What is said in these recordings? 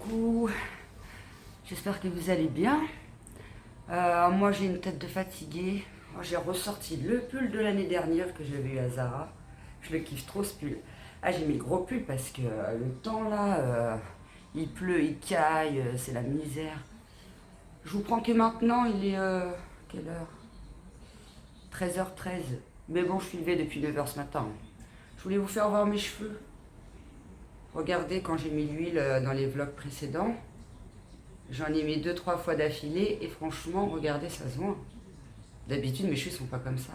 coucou, j'espère que vous allez bien. Moi j'ai une tête de fatiguée. J'ai ressorti le pull de l'année dernière que j'avais eu à Zara. Je le kiffe trop ce pull. Ah, j'ai mis le gros pull parce que le temps là, il pleut, il caille, c'est la misère. Je vous prends que maintenant, il est quelle heure? 13h13. Mais bon, je suis levée depuis 9h ce matin. Je voulais vous faire voir mes cheveux. Regardez quand j'ai mis l'huile dans les vlogs précédents. J'en ai mis 2-3 fois d'affilée et franchement, regardez, ça se voit. D'habitude, mes cheveux sont pas comme ça.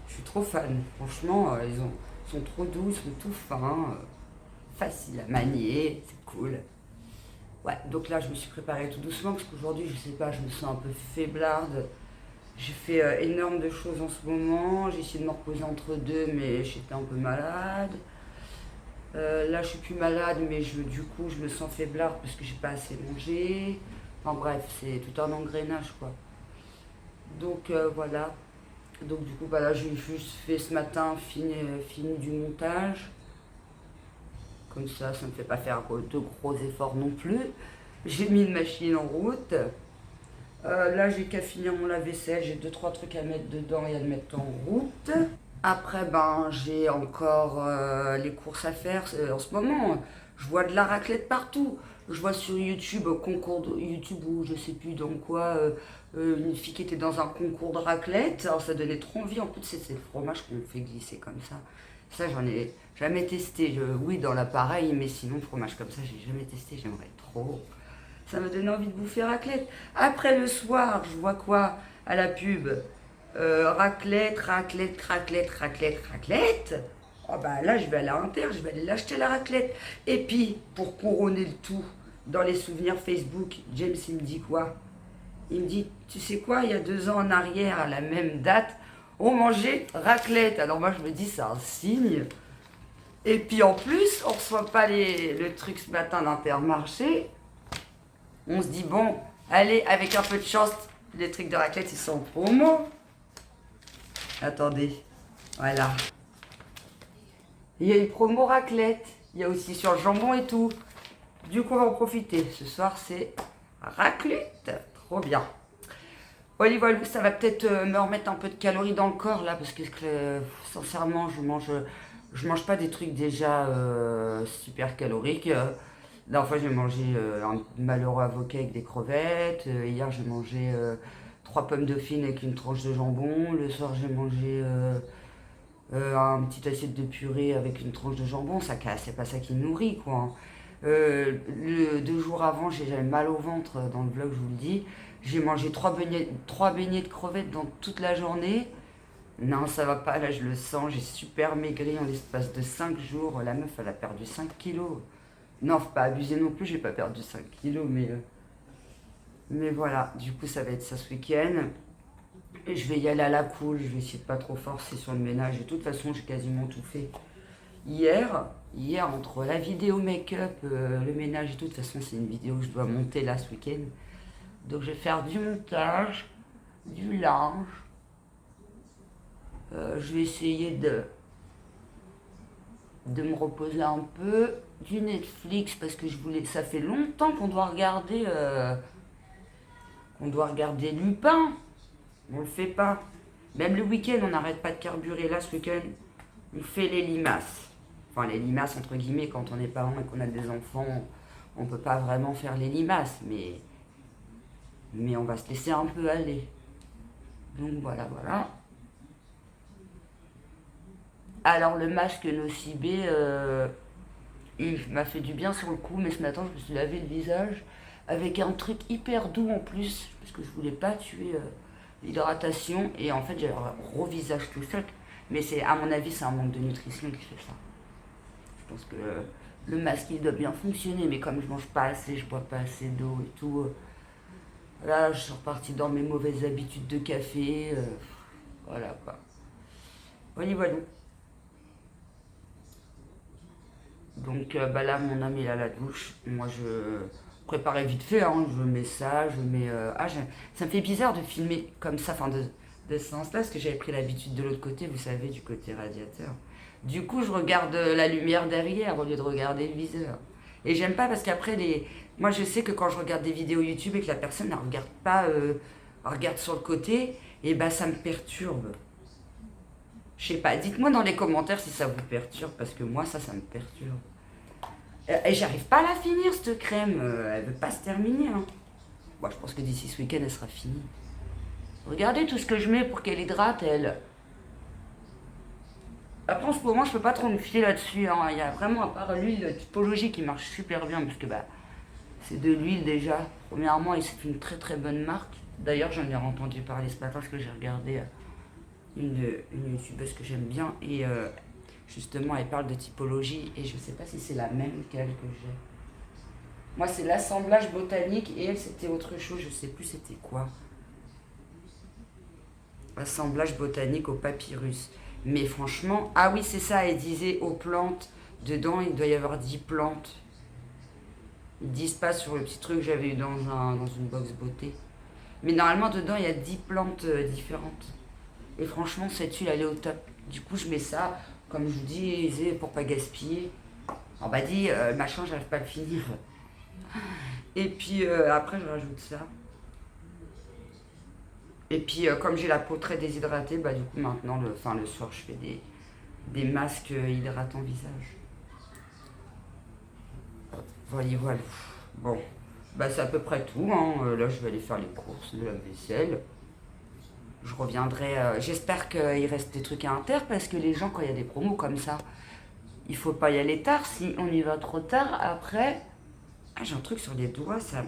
Je suis trop fan. Franchement, ils sont trop doux, ils sont tout fins, faciles à manier, c'est cool. Ouais, donc là, je me suis préparée tout doucement parce qu'aujourd'hui, je sais pas, je me sens un peu faiblarde. J'ai fait énorme de choses en ce moment. J'ai essayé de me reposer entre deux, mais j'étais un peu malade. Là, je suis plus malade, mais du coup, je me sens faiblarde parce que j'ai pas assez mangé. Enfin bref, c'est tout un engrenage, quoi. Donc voilà. Donc du coup, bah, là, j'ai juste fait ce matin, fini du montage. Comme ça me fait pas faire de gros efforts non plus. J'ai mis une machine en route. Là, j'ai qu'à finir mon lave-vaisselle. J'ai 2-3 trucs à mettre dedans et à le mettre en route. Après, ben, j'ai encore les courses à faire en ce moment. Je vois de la raclette partout. Je vois sur YouTube, concours de YouTube ou je sais plus dans quoi, une fille qui était dans un concours de raclette. Alors ça donnait trop envie. En plus, c'est le fromage qu'on fait glisser comme ça. Ça, j'en ai jamais testé. Oui, dans l'appareil, mais sinon, fromage comme ça, j'ai jamais testé. J'aimerais trop. Ça me donne envie de bouffer raclette. Après, le soir, je vois quoi à la pub? Raclette, raclette, raclette, raclette, raclette. Oh bah là, je vais aller à Inter, je vais aller l'acheter la raclette. Et puis, pour couronner le tout, dans les souvenirs Facebook, James, il me dit quoi? Il me dit, tu sais quoi, il y a 2 ans en arrière, à la même date, on mangeait raclette. Alors moi, je me dis, c'est un signe. Et puis en plus, on reçoit pas le truc ce matin d'Intermarché. On se dit, bon, allez, avec un peu de chance, les trucs de raclette, ils sont en promo. Attendez, voilà. Il y a une promo raclette. Il y a aussi sur le jambon et tout. Du coup, on va en profiter. Ce soir, c'est raclette. Trop bien. Voilà, voilà, ça va peut-être me remettre un peu de calories dans le corps là, parce que sincèrement, je mange pas des trucs déjà super caloriques. La dernière fois, j'ai mangé un malheureux avocat avec des crevettes. Hier, j'ai mangé 3 pommes dauphines avec une tranche de jambon. Le soir, j'ai mangé un petit assiette de purée avec une tranche de jambon. C'est pas ça qui me nourrit, quoi, hein. 2 jours avant, j'avais mal au ventre dans le vlog, je vous le dis. J'ai mangé 3 beignets de crevettes dans toute la journée. Non, ça va pas, là je le sens, j'ai super maigri en l'espace de 5 jours. La meuf, elle a perdu 5 kilos. Non, faut pas abuser non plus, j'ai pas perdu 5 kilos, mais voilà, du coup ça va être ça ce week-end. Et je vais y aller à la cool, je vais essayer de pas trop forcer sur le ménage. Et de toute façon, j'ai quasiment tout fait. Hier, entre la vidéo make-up, le ménage et tout, de toute façon, c'est une vidéo que je dois monter là ce week-end. Donc, je vais faire du montage, du linge. Je vais essayer de me reposer un peu. Du Netflix, parce que ça fait longtemps qu'on doit regarder Lupin. On le fait pas. Même le week-end, on n'arrête pas de carburer. Là, ce week-end, on fait les limaces. Enfin, les limaces, entre guillemets, quand on est parent et qu'on a des enfants, on peut pas vraiment faire les limaces, mais on va se laisser un peu aller. Donc voilà, voilà. Alors, le masque Nocibé, il m'a fait du bien sur le coup, mais ce matin, je me suis lavé le visage avec un truc hyper doux en plus, parce que je voulais pas tuer l'hydratation, et en fait, j'ai un gros visage tout sec. Mais à mon avis, c'est un manque de nutrition qui fait ça. Je pense que le masque, il doit bien fonctionner, mais comme je mange pas assez, je bois pas assez d'eau et tout, là, je suis repartie dans mes mauvaises habitudes de café, voilà quoi. Voilà, voilà. Donc bah là, mon ami, il a la douche. Moi, je préparais vite fait, hein. Je mets ça, je mets... ça me fait bizarre de filmer comme ça, enfin de ce sens-là, parce que j'avais pris l'habitude de l'autre côté, vous savez, du côté radiateur. Du coup, je regarde la lumière derrière au lieu de regarder le viseur. Et j'aime pas parce qu'après, moi je sais que quand je regarde des vidéos YouTube et que la personne ne regarde pas, elle regarde sur le côté, et ben ça me perturbe. Je sais pas, dites-moi dans les commentaires si ça vous perturbe, parce que moi ça me perturbe. Et j'arrive pas à la finir cette crème, elle veut pas se terminer. Hein. Bon, je pense que d'ici ce week-end elle sera finie. Regardez tout ce que je mets pour qu'elle hydrate, elle. Après, en ce moment, je peux pas trop me fier là-dessus. Hein. Il y a vraiment, à part l'huile Typologie qui marche super bien, parce que bah, c'est de l'huile déjà. Premièrement, et c'est une très très bonne marque. D'ailleurs, j'en ai entendu parler ce matin parce que j'ai regardé une youtubeuse que j'aime bien. Et justement, elle parle de Typologie. Et je sais pas si c'est la même qu'elle que j'ai. Moi, c'est l'assemblage botanique. Et elle, c'était autre chose. Je sais plus c'était quoi. Assemblage botanique au papyrus. Mais franchement, ah oui, c'est ça, elle disait aux plantes, dedans il doit y avoir 10 plantes. Ils disent pas sur le petit truc que j'avais eu dans une box beauté. Mais normalement, dedans il y a 10 plantes différentes. Et franchement, cette huile elle est au top. Du coup, je mets ça, comme je vous disais, pour pas gaspiller. On m'a dit, machin, j'arrive pas à le finir. Et puis après, je rajoute ça. Et puis, comme j'ai la peau très déshydratée, bah, du coup, maintenant, le soir, je fais des masques hydratants visage. Voilà. Bon, bah, c'est à peu près tout. Hein. Là, je vais aller faire les courses de la vaisselle. Je reviendrai. J'espère qu'il reste des trucs à inter parce que les gens, quand il y a des promos comme ça, il faut pas y aller tard. Si on y va trop tard, après. Ah, j'ai un truc sur les doigts, ça.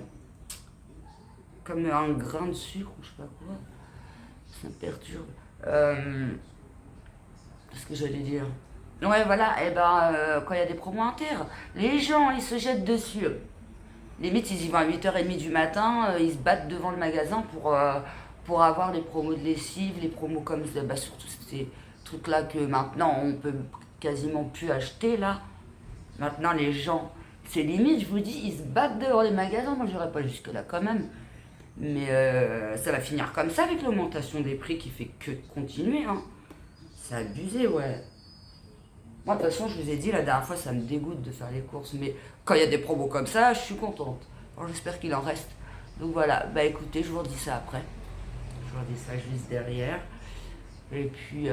Comme un grain de sucre ou je sais pas quoi. Ça me perturbe. Qu'est-ce que j'allais dire? Ouais, voilà, et quand il y a des promos inter, les gens, ils se jettent dessus. Limite, ils y vont à 8h30 du matin, ils se battent devant le magasin pour avoir les promos de lessive, les promos comme ça, bah, surtout ces trucs-là que maintenant, on peut quasiment plus acheter, là. Maintenant, les gens, c'est limite, je vous dis, ils se battent devant les magasins. Moi, j'irai pas jusque-là quand même. Mais ça va finir comme ça avec l'augmentation des prix qui fait que de continuer. Hein. C'est abusé, ouais. Moi, de toute façon, je vous ai dit, la dernière fois, ça me dégoûte de faire les courses. Mais quand il y a des promos comme ça, je suis contente. Alors, j'espère qu'il en reste. Donc voilà, bah écoutez, je vous redis ça après. Je vous redis ça juste derrière. Et puis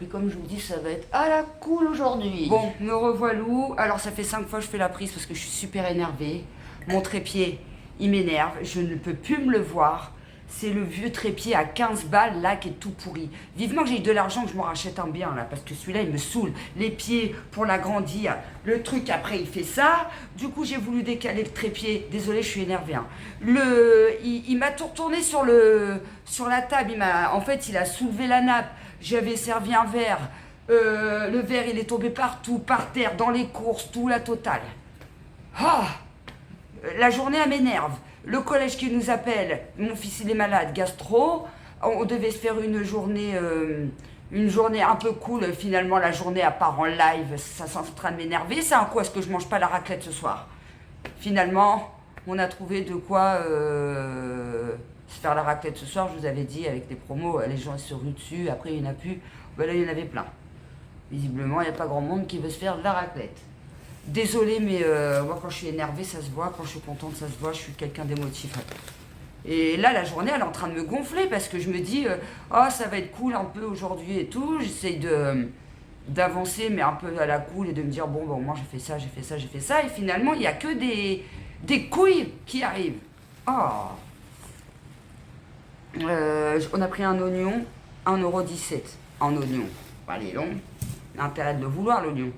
comme je vous dis, ça va être à la cool aujourd'hui. Bon, me revoilou. Alors, ça fait 5 fois que je fais la prise parce que je suis super énervée. Mon trépied, il m'énerve. Je ne peux plus me le voir. C'est le vieux trépied à 15 balles là qui est tout pourri. Vivement que j'ai eu de l'argent que je m'en rachète un bien là parce que celui-là il me saoule. Les pieds pour l'agrandir, le truc après il fait ça. Du coup j'ai voulu décaler le trépied. Désolée, je suis énervée. Hein. Il m'a tout retourné sur la table. En fait il a soulevé la nappe. J'avais servi un verre. Le verre il est tombé partout, par terre, dans les courses, tout la totale. Ah, la journée elle m'énerve. Le collège qui nous appelle, mon fils il est malade, gastro. On devait se faire une journée un peu cool. Finalement, la journée à part en live, ça c'est en train de m'énerver. C'est un coup, est-ce que je mange pas la raclette ce soir? Finalement, on a trouvé de quoi se faire la raclette ce soir. Je vous avais dit, avec les promos, les gens se ruent dessus. Après, il n'y en a plus. Ben là, il y en avait plein. Visiblement, il n'y a pas grand monde qui veut se faire de la raclette. Désolée, mais moi quand je suis énervée, ça se voit. Quand je suis contente, ça se voit. Je suis quelqu'un d'émotif. Et là, la journée, elle est en train de me gonfler parce que je me dis, oh, ça va être cool un peu aujourd'hui et tout. J'essaye d'avancer, mais un peu à la cool et de me dire, bon, au moins j'ai fait ça, j'ai fait ça, j'ai fait ça. Et finalement, il n'y a que des couilles qui arrivent. Oh. On a pris un oignon, 1,17 € en oignon. Bah, il est long. L'intérêt de le vouloir, l'oignon.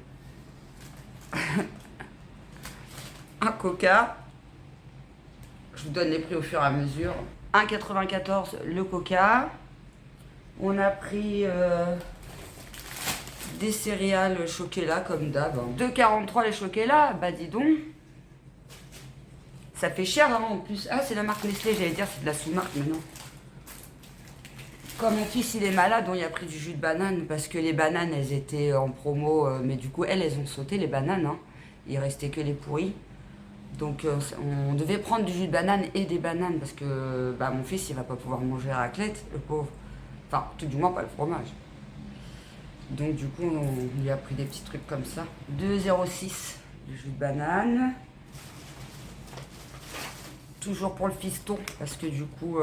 Un coca, je vous donne les prix au fur et à mesure. 1,94 le coca. On a pris des céréales chocolat comme d'hab. 2,43 les chocolats, bah dis donc. Ça fait cher hein, en plus. Ah, c'est la marque Nestlé, j'allais dire c'est de la sous-marque, mais non. Comme mon fils il est malade, on y a pris du jus de banane parce que les bananes elles étaient en promo, mais du coup elles ont sauté les bananes. Hein. Il restait que les pourris. Donc on devait prendre du jus de banane et des bananes parce que bah, mon fils il va pas pouvoir manger la raclette, le pauvre. Enfin, tout du moins pas le fromage. Donc du coup on lui a pris des petits trucs comme ça. 2,06 du jus de banane. toujours pour le fiston, parce que du coup,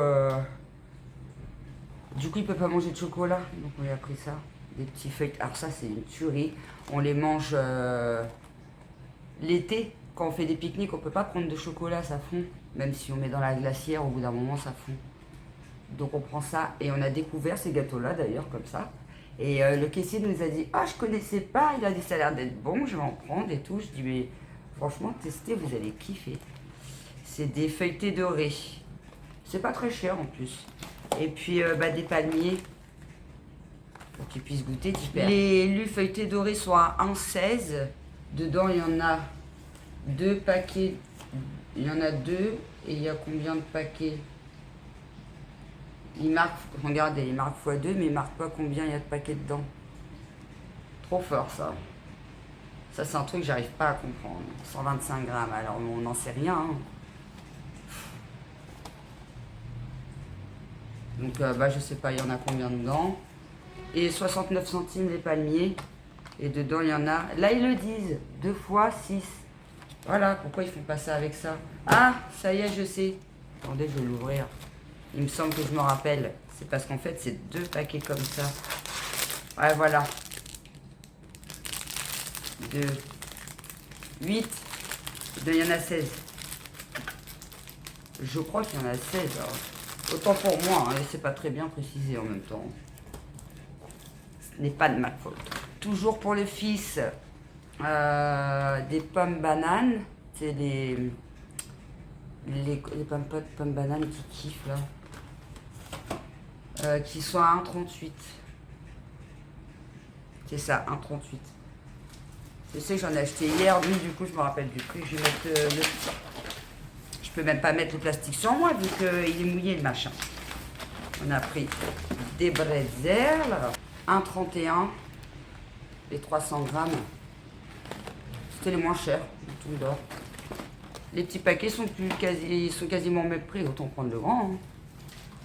il peut pas manger de chocolat. Donc on lui a pris ça. Des petits feuilles. Alors ça, c'est une tuerie. On les mange l'été. Quand on fait des pique-niques, on peut pas prendre de chocolat, ça fond. Même si on met dans la glacière, au bout d'un moment, ça fond. Donc on prend ça et on a découvert ces gâteaux-là d'ailleurs, comme ça. Et le caissier nous a dit, ah, je connaissais pas. Il a dit, ça a l'air d'être bon, je vais en prendre et tout. Je dis, mais franchement, testez, vous allez kiffer. C'est des feuilletés dorés. C'est pas très cher en plus. Et puis des palmiers. Pour qu'ils puissent goûter. Les lus feuilletés dorés sont à 1,16. Dedans, il y en a 2 paquets. Il y en a 2. Et il y a combien de paquets? Il marque, regardez, il marque x2, mais il marque pas combien il y a de paquets dedans. Trop fort ça. Ça, c'est un truc que j'arrive pas à comprendre. 125 grammes, alors on n'en sait rien. Hein. Donc, je sais pas, il y en a combien dedans. Et 69 centimes les palmiers. Et dedans, il y en a... Là, ils le disent. 2 fois 6. Voilà, pourquoi ils font pas ça avec ça? Ah, ça y est, je sais. Attendez, je vais l'ouvrir. Il me semble que je me rappelle. C'est parce qu'en fait, c'est 2 paquets comme ça. Ouais, voilà. 2, 8. Il y en a 16. Je crois qu'il y en a 16. Alors. Autant pour moi, hein, et c'est pas très bien précisé en même temps. Ce n'est pas de ma faute. Toujours pour le fils, des pommes bananes. C'est les pommes bananes qui kiffent là. Qui sont à 1,38. C'est ça, 1,38. Je sais que j'en ai acheté hier, lui, du coup, je me rappelle du prix. Je vais mettre Je peux même pas mettre le plastique sur moi, vu qu'il est mouillé, le machin. On a pris des bretzels, 1,31, les 300 grammes. C'était les moins chers, tout d'or. Les petits paquets sont quasiment au même prix, autant prendre le grand. Hein.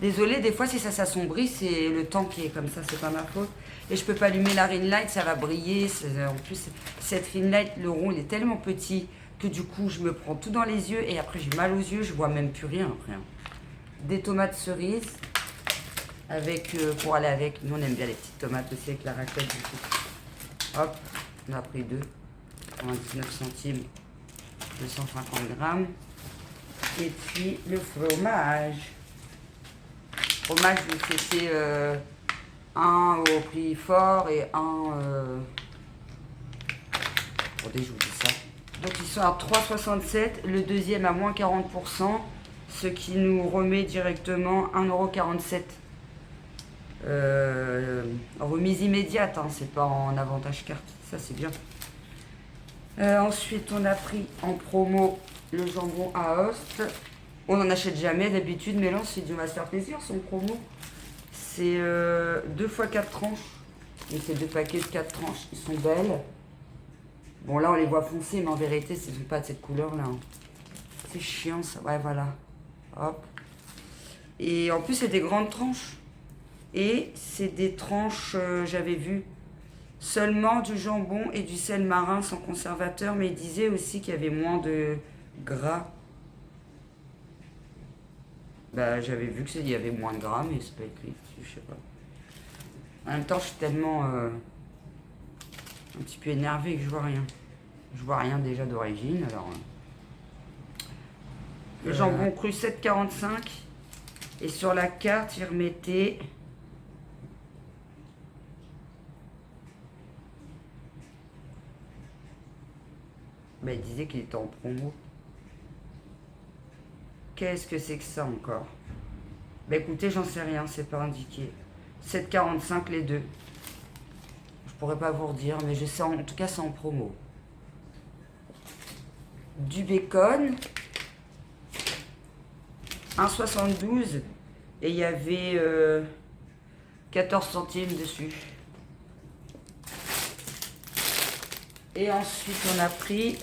Désolée, des fois, si ça s'assombrit, c'est le temps qui est comme ça, c'est pas ma faute. Et je peux pas allumer la ring light, ça va briller. En plus, cette ring light, le rond, il est tellement petit que du coup, je me prends tout dans les yeux et après, j'ai mal aux yeux, je vois même plus rien après. Hein. Des tomates cerises, avec, pour aller avec. Nous, on aime bien les petites tomates aussi avec la raclette du coup. Hop, on a pris 2, 99 centimes, 250 grammes. Et puis, le fromage. Fromage, c'était un au prix fort et un... Attendez, je vous dis ça. Donc ils sont à 3,67, le deuxième à moins 40%, ce qui nous remet directement 1,47 €. Remise immédiate, hein, c'est pas en avantage carte, ça c'est bien. Ensuite, on a pris en promo le jambon à Aoste. On n'en achète jamais d'habitude, mais là, c'est du va se faire plaisir, son promo. C'est 2 fois 4 tranches. Donc, c'est 2 paquets de 4 tranches. Ils sont belles. Bon, là, on les voit foncées, mais en vérité, ce ne sont pas de cette couleur-là. Hein. C'est chiant, ça. Ouais, voilà. Hop. Et en plus, c'est des grandes tranches. Et c'est des tranches, j'avais vu, seulement du jambon et du sel marin sans conservateur. Mais il disait aussi qu'il y avait moins de gras. J'avais vu qu'il y avait moins de gras, mais c'est pas écrit, je sais pas. En même temps, je suis tellement un petit peu énervée que je vois rien. Je vois rien déjà d'origine, alors... Le jambon cru 7,45. Et sur la carte, il remettait... il disait qu'il était en promo. Qu'est-ce que c'est que ça encore? Écoutez, j'en sais rien, c'est pas indiqué. 7,45 les deux. Je pourrais pas vous redire, mais je sais en tout cas c'est en promo. Du bacon. 1,72. Et il y avait 14 centimes dessus. Et ensuite on a pris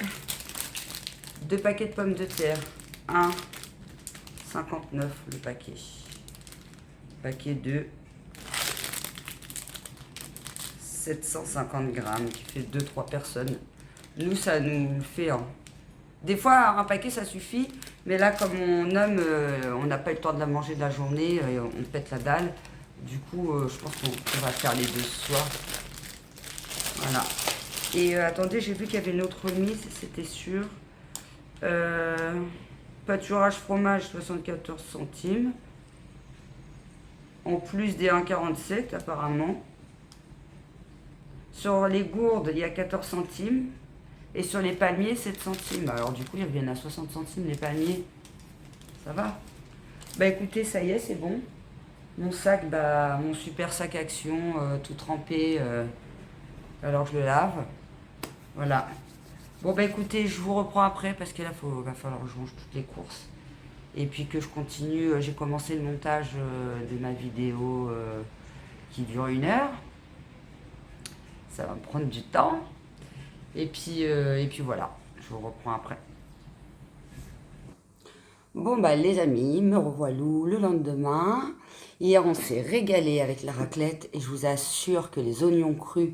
2 paquets de pommes de terre. 1,59 le paquet. Paquet de 750 grammes qui fait 2-3 personnes. Nous, ça nous fait un. Des fois, un paquet, ça suffit. Mais là, comme mon homme, on n'a pas eu le temps de la manger de la journée, on pète la dalle. Du coup, je pense qu'on va faire les deux ce soir. Voilà. Et attendez, j'ai vu qu'il y avait une autre remise, c'était sûr. Pâturage fromage, 74 centimes. En plus des 1,47 apparemment. Sur les gourdes, il y a 14 centimes. Et sur les palmiers, 7 centimes. Alors du coup, ils reviennent à 60 centimes les palmiers. Ça va? Bah écoutez, ça y est, c'est bon. Mon sac, bah, mon super sac Action, tout trempé. Alors je le lave. Voilà. Bon bah écoutez, je vous reprends après parce que là, va falloir que je range toutes les courses. Et puis que je continue, j'ai commencé le montage de ma vidéo qui dure 1 heure. Ça va me prendre du temps. Et puis voilà, je vous reprends après. Bon bah les amis, me revoilà le lendemain. Hier on s'est régalé avec la raclette et je vous assure que les oignons crus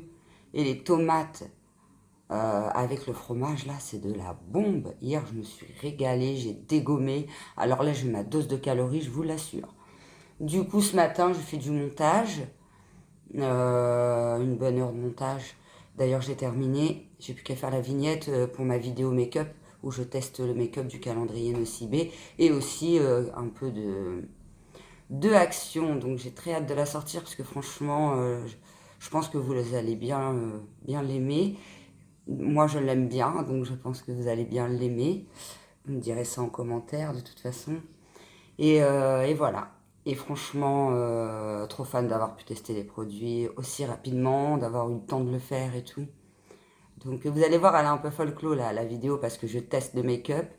et les tomates avec le fromage là c'est de la bombe. Hier je me suis régalée, j'ai dégommé. Alors là j'ai ma dose de calories, je vous l'assure. Du coup ce matin je fais du montage, une bonne heure de montage. D'ailleurs j'ai terminé, j'ai plus qu'à faire la vignette pour ma vidéo make-up où je teste le make-up du calendrier Nocibé et aussi un peu de action. Donc j'ai très hâte de la sortir parce que franchement je pense que vous allez bien l'aimer. Moi je l'aime bien donc je pense que vous allez bien l'aimer. Vous me direz ça en commentaire de toute façon. Et voilà. Et franchement, trop fan d'avoir pu tester les produits aussi rapidement, d'avoir eu le temps de le faire et tout. Donc vous allez voir, elle est un peu folklore là, la vidéo parce que je teste le make-up.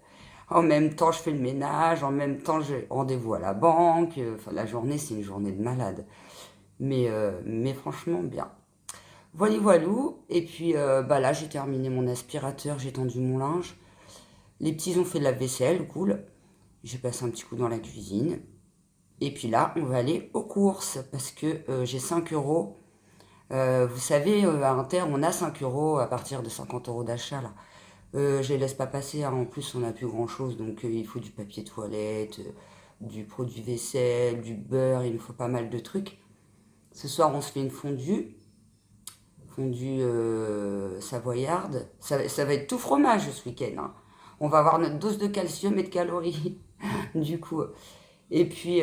En même temps, je fais le ménage, en même temps, j'ai rendez-vous à la banque. Enfin, la journée, c'est une journée de malade. Mais franchement, bien. Voilà, voilou. Et puis bah là, j'ai terminé mon aspirateur, j'ai tendu mon linge. Les petits ont fait de la vaisselle, cool. J'ai passé un petit coup dans la cuisine. Et puis là, on va aller aux courses parce que j'ai 5 euros. Vous savez, à Inter, on a 5 euros à partir de 50 euros d'achat là. Je les laisse pas passer, hein. En plus on n'a plus grand chose, donc il faut du papier toilette, du produit vaisselle, du beurre, il nous faut pas mal de trucs. Ce soir on se fait une fondue savoyarde, ça va être tout fromage ce week-end, hein. On va avoir notre dose de calcium et de calories, du coup. Et puis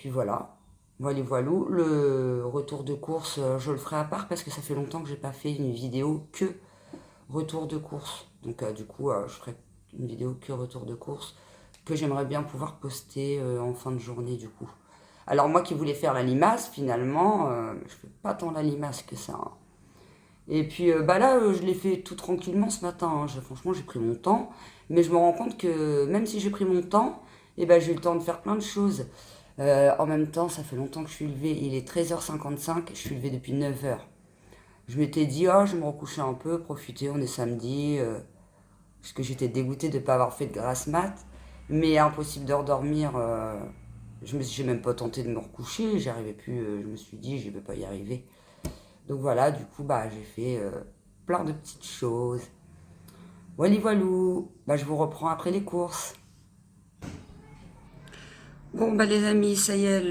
voilà, voilou, le retour de course, je le ferai à part parce que ça fait longtemps que j'ai pas fait une vidéo que retour de course. Donc du coup, je ferai une vidéo que retour de course que j'aimerais bien pouvoir poster en fin de journée du coup. Alors moi qui voulais faire la limace, finalement, je fais pas tant la limace que ça, hein. Et puis bah là, je l'ai fait tout tranquillement ce matin, hein. Franchement, j'ai pris mon temps. Mais je me rends compte que même si j'ai pris mon temps, eh ben, j'ai eu le temps de faire plein de choses. En même temps, ça fait longtemps que je suis levée. Il est 13h55, je suis levée depuis 9h. Je m'étais dit, oh, je vais me recoucher un peu, profiter, on est samedi. Parce que j'étais dégoûtée de ne pas avoir fait de grasse mat. Mais impossible de redormir. J'ai même pas tenté de me recoucher, j'y arrivais plus. Je me suis dit, je ne vais pas y arriver. Donc voilà, du coup, bah, j'ai fait plein de petites choses. Voilou, bah, je vous reprends après les courses. Bon bah les amis, ça y est,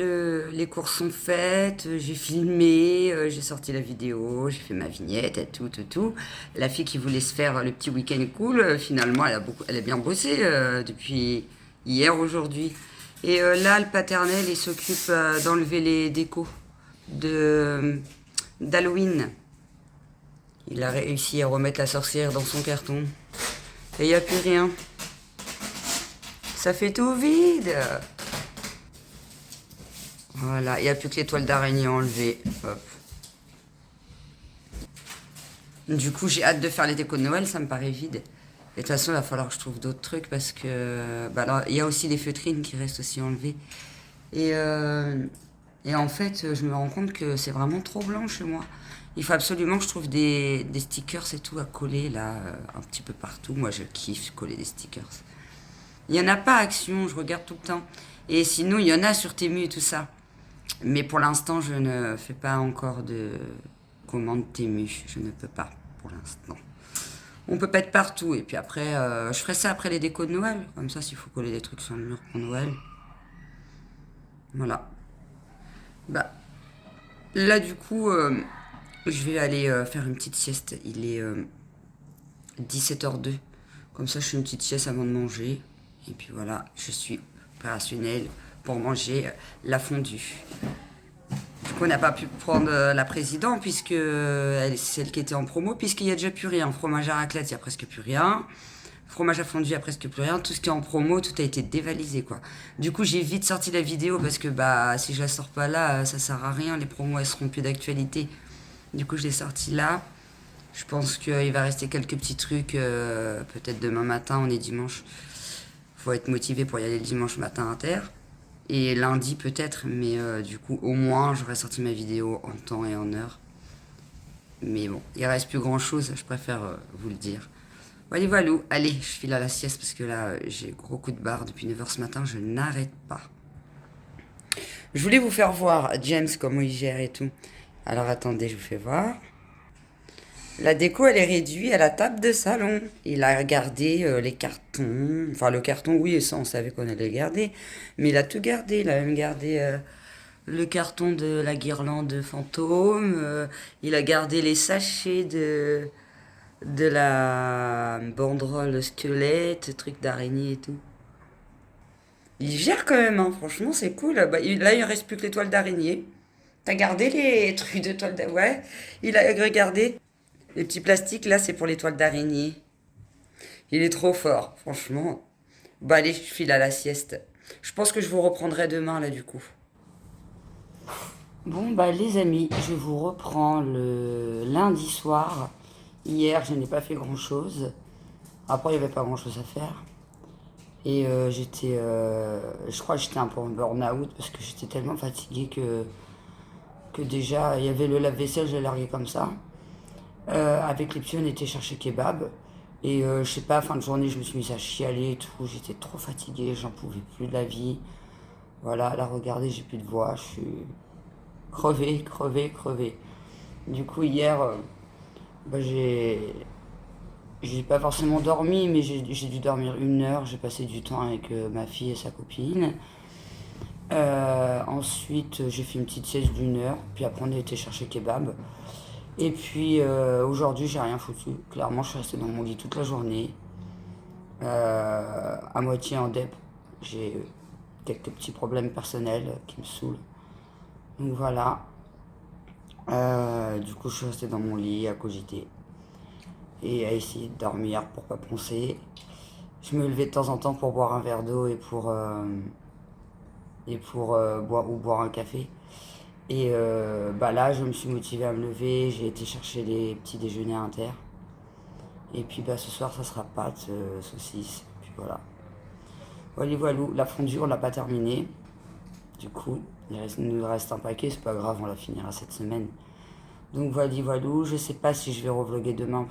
les courses sont faites, j'ai filmé, j'ai sorti la vidéo, j'ai fait ma vignette et tout. La fille qui voulait se faire le petit week-end cool, finalement elle a bien bossé depuis hier, aujourd'hui. Et là le paternel il s'occupe d'enlever les décos d'Halloween. Il a réussi à remettre la sorcière dans son carton. Et il n'y a plus rien. Ça fait tout vide. Voilà, il n'y a plus que les toiles d'araignée enlevées. Hop. Du coup, j'ai hâte de faire les décos de Noël, ça me paraît vide. Et de toute façon, il va falloir que je trouve d'autres trucs parce que... Bah, alors, il y a aussi les feutrines qui restent aussi enlevées. Et en fait, je me rends compte que c'est vraiment trop blanc chez moi. Il faut absolument que je trouve des stickers et tout à coller là, un petit peu partout. Moi, je kiffe coller des stickers. Il n'y en a pas à Action, je regarde tout le temps. Et sinon, il y en a sur Temu et tout ça. Mais pour l'instant, je ne fais pas encore de commande Temu. Je ne peux pas pour l'instant. On peut pas être partout. Et puis après, je ferai ça après les décos de Noël. Comme ça, s'il faut coller des trucs sur le mur pour Noël. Voilà. Bah, là, du coup, je vais aller faire une petite sieste. Il est 17h02. Comme ça, je fais une petite sieste avant de manger. Et puis voilà, je suis opérationnelle pour manger la fondue. Du coup, on n'a pas pu prendre la présidente puisque c'est celle qui était en promo, puisqu'il n'y a déjà plus rien. Fromage à raclette, il n'y a presque plus rien. Fromage à fondue, il n'y a presque plus rien. Tout ce qui est en promo, tout a été dévalisé, quoi. Du coup, j'ai vite sorti la vidéo parce que bah si je la sors pas là, ça sert à rien. Les promos, elles seront plus d'actualité. Du coup, je l'ai sorti là. Je pense qu'il va rester quelques petits trucs. Peut-être demain matin, on est dimanche. Faut être motivé pour y aller le dimanche matin à terre. Et lundi peut-être, mais du coup au moins j'aurais sorti ma vidéo en temps et en heure. Mais bon, il reste plus grand chose, je préfère vous le dire. Voilà, voilà, allez, je file à la sieste parce que là j'ai gros coup de barre depuis 9h ce matin, je n'arrête pas. Je voulais vous faire voir James comment il gère et tout. Alors attendez, je vous fais voir. La déco, elle est réduite à la table de salon. Il a gardé les cartons. Enfin, le carton, oui, et ça, on savait qu'on allait le garder. Mais il a tout gardé. Il a même gardé le carton de la guirlande fantôme. Il a gardé les sachets de la banderole squelette, truc d'araignée et tout. Il gère quand même, hein. Franchement, c'est cool. Bah, là, il reste plus que les toiles d'araignée. T'as gardé les trucs de toiles d'araignée? Ouais, il a regardé. Les petits plastiques, là, c'est pour les toiles d'araignée. Il est trop fort, franchement. Bah allez, je file à la sieste. Je pense que je vous reprendrai demain, là, du coup. Bon, bah les amis, je vous reprends le lundi soir. Hier, je n'ai pas fait grand-chose. Après, il n'y avait pas grand-chose à faire. Et je crois que j'étais un peu en burn-out parce que j'étais tellement fatiguée que déjà, il y avait le lave-vaisselle, je l'ai largué comme ça. Avec les petits, on était chercher kebab. Et je sais pas, fin de journée, je me suis mise à chialer et tout. J'étais trop fatiguée, j'en pouvais plus de la vie. Voilà, là, regardez, j'ai plus de voix. Je suis crevée, crevée, crevée. Du coup, hier, bah, j'ai pas forcément dormi, mais j'ai dû dormir 1 heure. J'ai passé du temps avec ma fille et sa copine. Ensuite, j'ai fait une petite sieste d'1 heure. Puis après, on a été chercher kebab. Et puis aujourd'hui, j'ai rien foutu. Clairement, je suis restée dans mon lit toute la journée. À moitié en dep. J'ai quelques petits problèmes personnels qui me saoulent. Donc voilà. Du coup, je suis restée dans mon lit à cogiter. Et à essayer de dormir pour pas poncer. Je me levais de temps en temps pour boire un verre d'eau et pour boire un café. Et bah là, je me suis motivée à me lever, j'ai été chercher les petits déjeuners inter. Et puis bah ce soir, ça sera pâtes, saucisses, puis voilà. Voilà, voilà, la fondue, on l'a pas terminée. Du coup, il nous reste un paquet, c'est pas grave, on la finira cette semaine. Donc voilà, voilà, je sais pas si je vais revloguer demain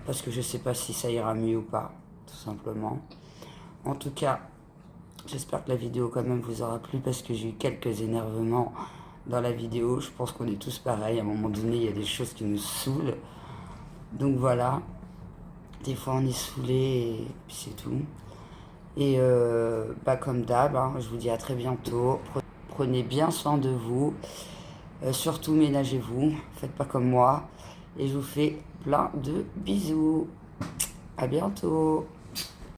parce que je sais pas si ça ira mieux ou pas, tout simplement. En tout cas, j'espère que la vidéo quand même vous aura plu parce que j'ai eu quelques énervements dans la vidéo. Je pense qu'on est tous pareils. À un moment donné, il y a des choses qui nous saoulent. Donc voilà. Des fois, on est saoulé et puis c'est tout. Et bah comme d'hab, hein, je vous dis à très bientôt. Prenez bien soin de vous. Surtout ménagez-vous. Faites pas comme moi. Et je vous fais plein de bisous. À bientôt.